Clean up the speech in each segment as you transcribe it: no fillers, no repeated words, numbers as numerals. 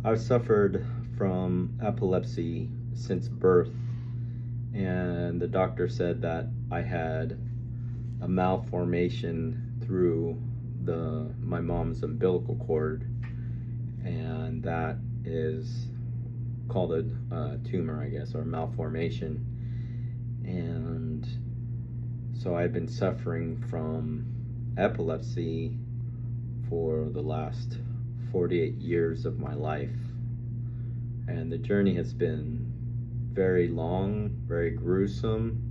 I've suffered from epilepsy since birth, and the doctor said that I had a malformation through my mom's umbilical cord, and that is called a tumor, I guess, or malformation. And so I've been suffering from epilepsy for the last 48 years of my life. And the journey has been very long, very gruesome.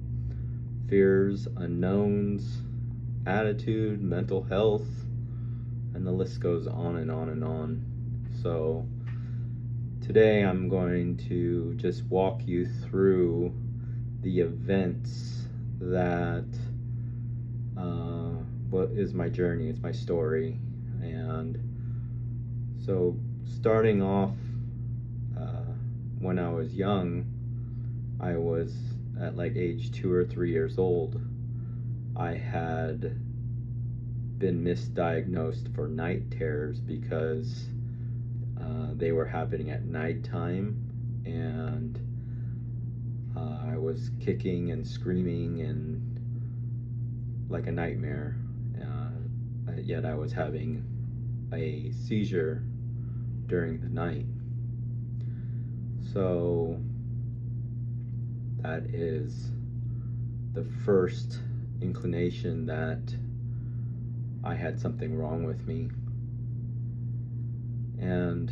Fears, unknowns, attitude, mental health, and the list goes on and on and on. So today I'm going to just walk you through the events that what is my journey, it's my story. And so starting off, when I was young, I was at like age 2 or 3 years old. I had been misdiagnosed for night terrors because they were happening at nighttime, and I was kicking and screaming and like a nightmare, yet I was having a seizure during the night. So that is the first inclination that I had something wrong with me. And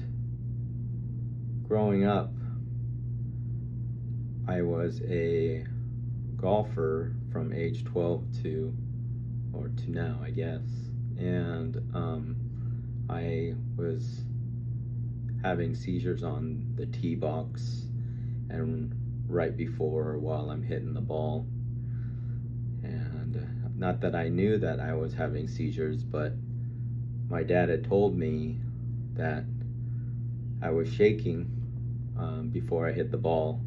growing up, I was a golfer from age 12 to now, I guess. And I was having seizures on the tee box and right before while I'm hitting the ball. And not that I knew that I was having seizures, but my dad had told me that I was shaking before I hit the ball.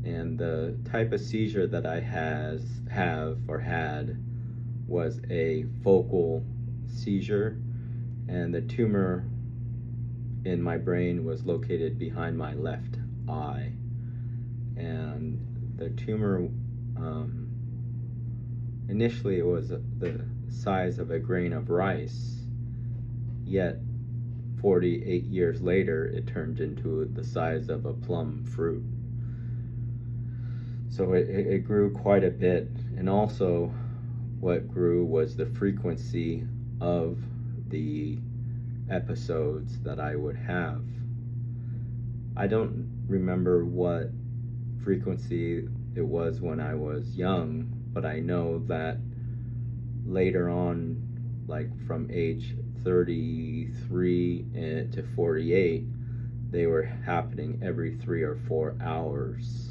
And the type of seizure that I had was a focal seizure, and the tumor in my brain was located behind my left eye. And the tumor, initially it was the size of a grain of rice, yet 48 years later it turned into the size of a plum fruit. So it grew quite a bit, and also what grew was the frequency of the episodes that I would have. I don't remember what frequency it was when I was young, but I know that later on, like from age 33 to 48, they were happening every 3 or 4 hours.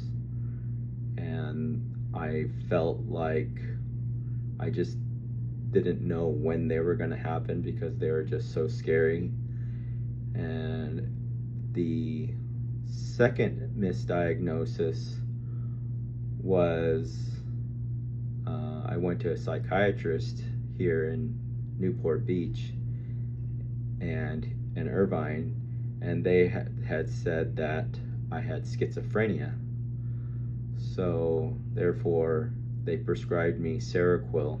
And I felt like I just didn't know when they were going to happen because they were just so scary. And the second misdiagnosis was I went to a psychiatrist here in Newport Beach and in Irvine, and they had said that I had schizophrenia. So therefore they prescribed me Seroquel,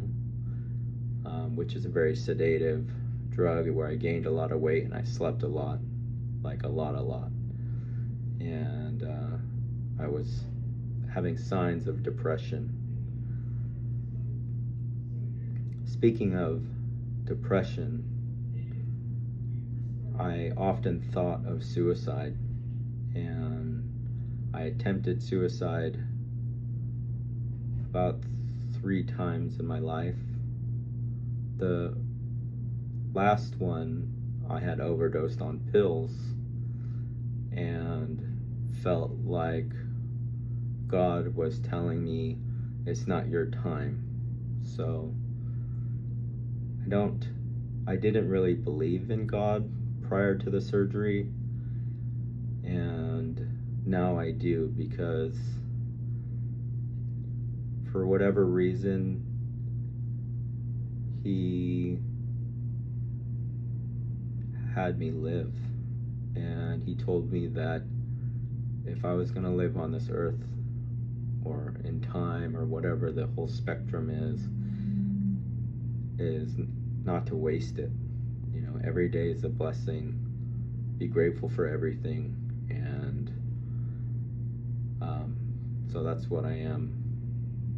which is a very sedative drug, where I gained a lot of weight and I slept a lot, like a lot. And I was having signs of depression. Speaking of depression, I often thought of suicide, and I attempted suicide about 3 times in my life. The last one, I had overdosed on pills and felt like God was telling me it's not your time. So I didn't really believe in God prior to the surgery, and now I do, because for whatever reason he had me live, and he told me that if I was going to live on this earth or in time or whatever the whole spectrum is not to waste it. You know, every day is a blessing. Be grateful for everything, and so that's what I am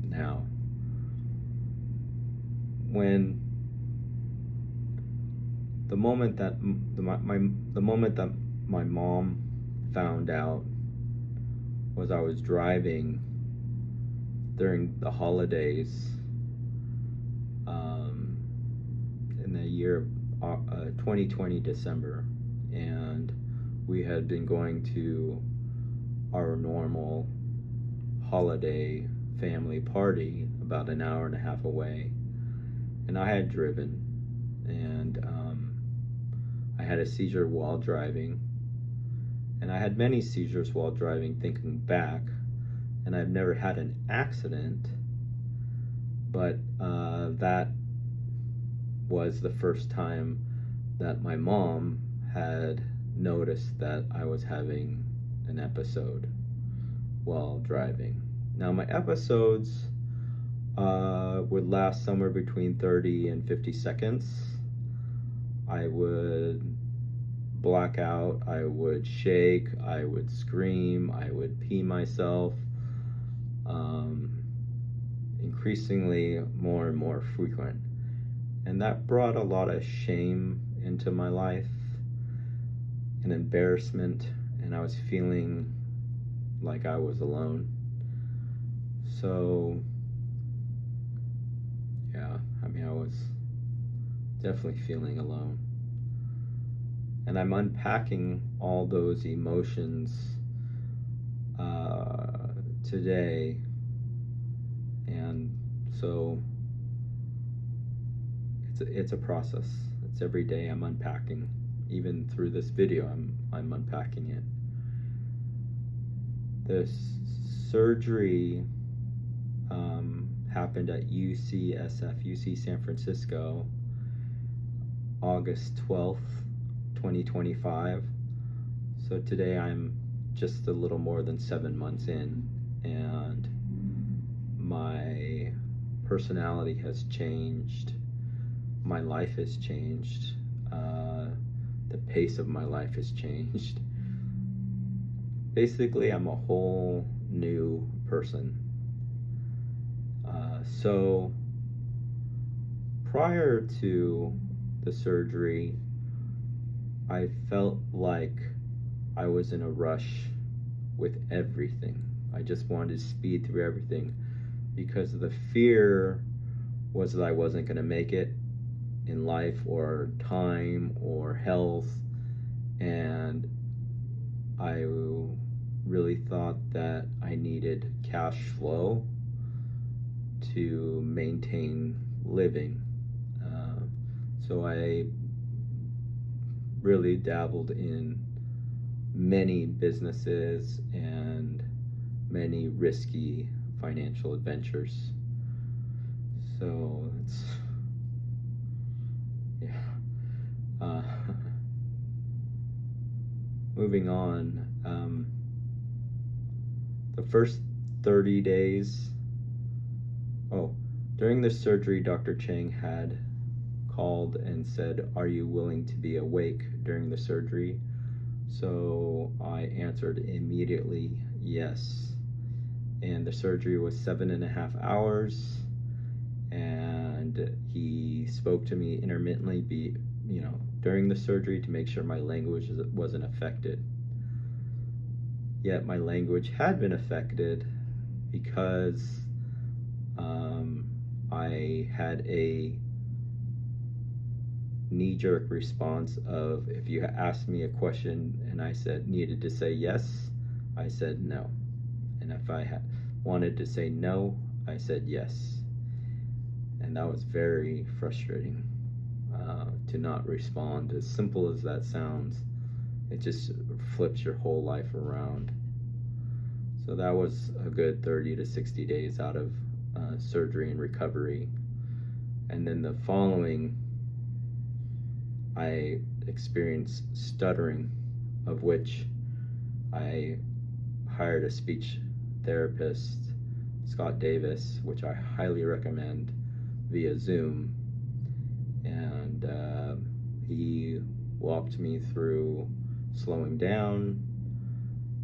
now. When the moment that my mom found out was I was driving during the holidays in the year of 2020 December, and we had been going to our normal holiday family party about an hour and a half away, and I had driven, and I had a seizure while driving, and I had many seizures while driving thinking back, and I've never had an accident, but that was the first time that my mom had noticed that I was having an episode while driving. Now, my episodes would last somewhere between 30 and 50 seconds. I would black out, I would shake, I would scream, I would pee myself, increasingly more and more frequent. And that brought a lot of shame into my life, an embarrassment, and I was feeling like I was alone. So, yeah, I mean, I was definitely feeling alone. And I'm unpacking all those emotions today, and so it's a process. It's every day I'm unpacking. Even through this video, I'm unpacking it. The surgery happened at UCSF, UC San Francisco, August 12th, 2025. So today I'm just a little more than 7 months in, and my personality has changed. My life has changed. The pace of my life has changed. Basically, I'm a whole new person. So prior to the surgery, I felt like I was in a rush with everything. I just wanted to speed through everything because the fear was that I wasn't going to make it in life or time or health, and I really thought that I needed cash flow to maintain living. So I really dabbled in many businesses and many risky financial adventures. So it's, yeah. Moving on, the first 30 days, during the surgery, Dr. Chang had called and said, "Are you willing to be awake during the surgery?" So I answered immediately, yes. And the surgery was 7.5 hours, and he spoke to me intermittently, during the surgery to make sure my language wasn't affected. Yet my language had been affected because I had a knee-jerk response of, if you asked me a question and I needed to say yes, I said no. And if I wanted to say no, I said yes. And that was very frustrating, to not respond. As simple as that sounds, it just flips your whole life around. So that was a good 30 to 60 days out of surgery and recovery. And then the following, I experienced stuttering of which I hired a speech therapist, Scott Davis, which I highly recommend, via Zoom. And he walked me through slowing down,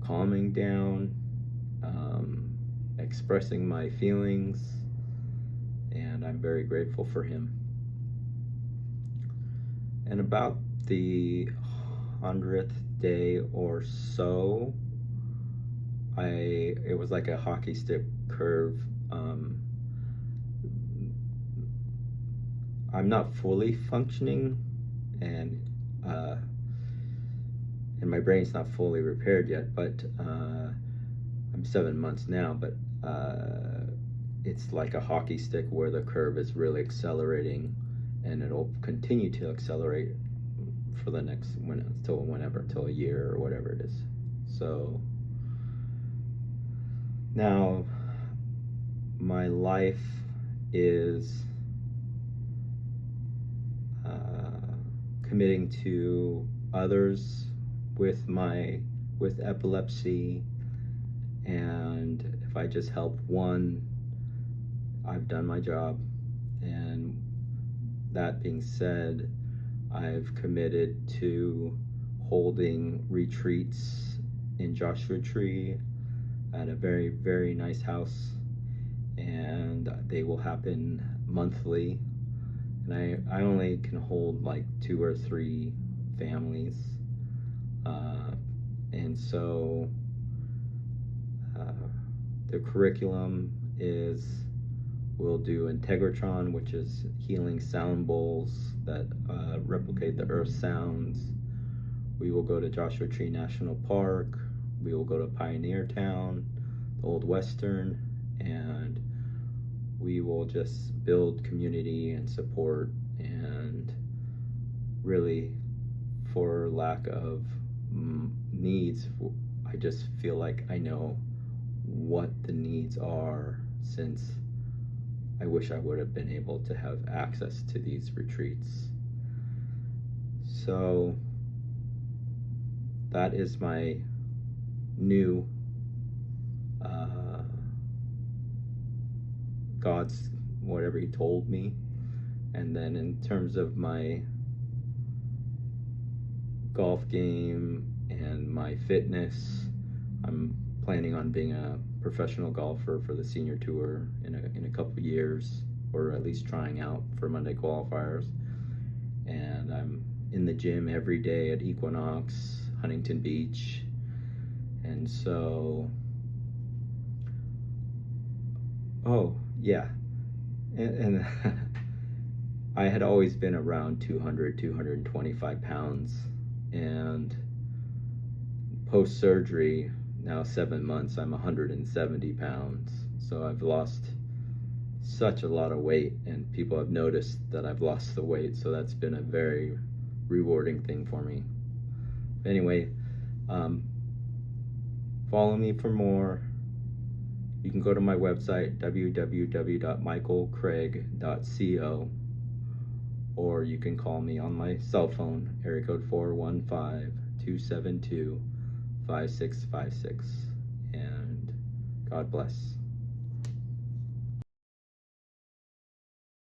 calming down, expressing my feelings, and I'm very grateful for him. And about the 100th day or so, it was like a hockey stick curve. I'm not fully functioning, and my brain's not fully repaired yet, but I'm 7 months now, but it's like a hockey stick where the curve is really accelerating, and it'll continue to accelerate for the next till a year or whatever it is. So now my life is committing to others with epilepsy, and if I just help one, I've done my job. And that being said, I've committed to holding retreats in Joshua Tree at a very, very nice house, and they will happen monthly. And I only can hold like 2 or 3 families, and so the curriculum is, we'll do Integratron, which is healing sound bowls that replicate the earth sounds. We will go to Joshua Tree National Park. We will go to Pioneer Town, the Old Western, and we will just build community and support. And really, for lack of needs, I just feel like I know what the needs are, since I wish I would have been able to have access to these retreats. So that is my new God's whatever he told me. And then in terms of my golf game and my fitness, I'm planning on being a professional golfer for the senior tour in a couple of years, or at least trying out for Monday qualifiers. And I'm in the gym every day at Equinox, Huntington Beach. And so, oh yeah, and I had always been around 225 pounds, and post-surgery, now 7 months, I'm 170 pounds. So I've lost such a lot of weight, and people have noticed that I've lost the weight, so that's been a very rewarding thing for me. Anyway, follow me for more. You can go to my website, www.michaelcraig.co, or you can call me on my cell phone, area code 415-272-5656. And God bless.